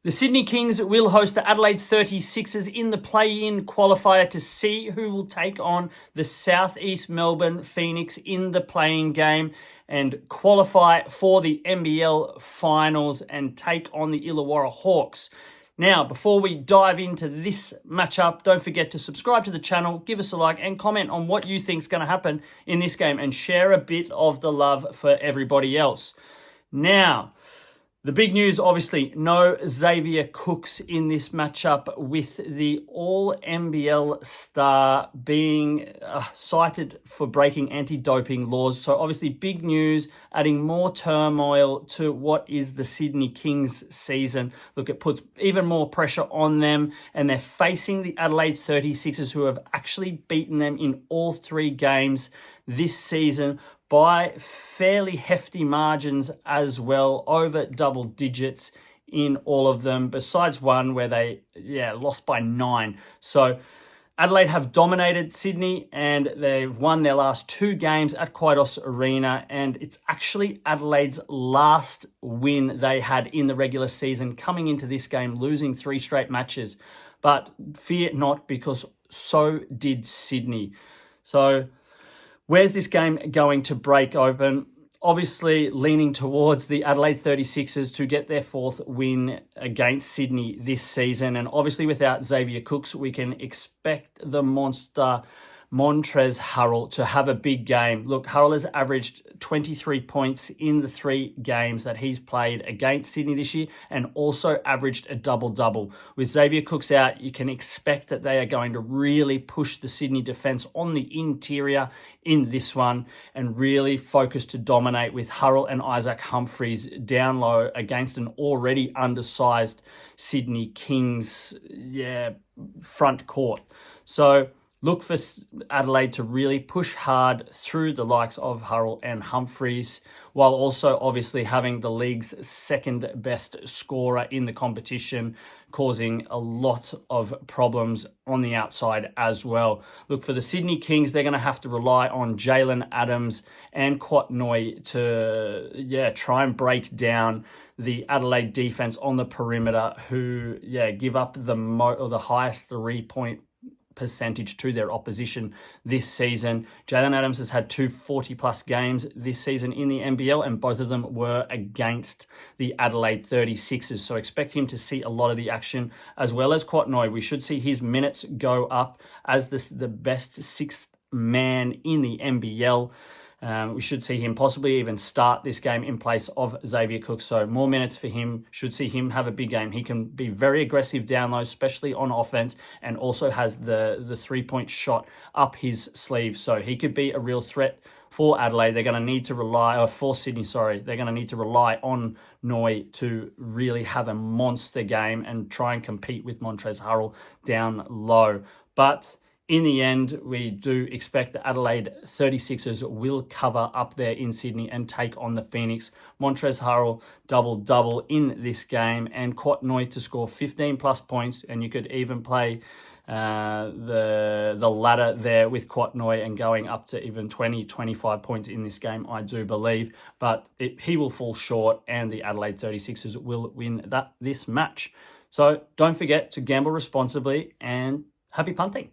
The Sydney Kings will host the Adelaide 36ers in the play-in qualifier to see who will take on the Southeast Melbourne Phoenix in the play-in game and qualify for the NBL finals and take on the Illawarra Hawks. Now, before we dive into this matchup, don't forget to subscribe to the channel, give us a like and comment on what you think is going to happen in this game and share a bit of the love for everybody else. Now, the big news, obviously, no Xavier Cooks in this matchup with the all-NBL star being cited for breaking anti-doping laws. So obviously big news, adding more turmoil to what is the Sydney Kings season. Look, it puts even more pressure on them, and they're facing the Adelaide 36ers, who have actually beaten them in all 3 games this season by fairly hefty margins as well, over double digits in all of them, besides one where they lost by 9. So Adelaide have dominated Sydney and they've won their last 2 games at Quaidos Arena, and it's actually Adelaide's last win they had in the regular season coming into this game, losing 3 straight matches. But fear not, because so did Sydney. So where's this game going to break open? Obviously leaning towards the Adelaide 36ers to get their 4th win against Sydney this season. And obviously without Xavier Cooks, we can expect the monster Montrezl Harrell to have a big game. Look, Harrell has averaged 23 points in the 3 games that he's played against Sydney this year, and also averaged a double-double. With Xavier Cooks out, you can expect that they are going to really push the Sydney defense on the interior in this one and really focus to dominate with Harrell and Isaac Humphries down low against an already undersized Sydney Kings front court. So look for Adelaide to really push hard through the likes of Harrell and Humphries, while also obviously having the league's 2nd best scorer in the competition, causing a lot of problems on the outside as well. Look, for the Sydney Kings, they're going to have to rely on Jalen Adams and Quatnoy to try and break down the Adelaide defense on the perimeter, who give up the highest 3-point percentage to their opposition this season. Jalen Adams has had 2 40-plus games this season in the NBL, and both of them were against the Adelaide 36ers. So expect him to see a lot of the action, as well as Quatnoy. We should see his minutes go up as the best 6th man in the NBL. We should see him possibly even start this game in place of Xavier Cooks. So more minutes for him, should see him have a big game. He can be very aggressive down low, especially on offense, and also has the 3-point shot up his sleeve. So he could be a real threat for Adelaide. They're going to need to rely, for Sydney, sorry. They're going to need to rely on Noy to really have a monster game and try and compete with Montrezl Harrell down low. But in the end, we do expect the Adelaide 36ers will cover up there in Sydney and take on the Phoenix. Montrezl Harrell double-double in this game, and Quatnoy to score 15-plus points, and you could even play the ladder there with Quatnoy and going up to even 20-25 points in this game, I do believe. But he will fall short, and the Adelaide 36ers will win this match. So don't forget to gamble responsibly, and happy punting.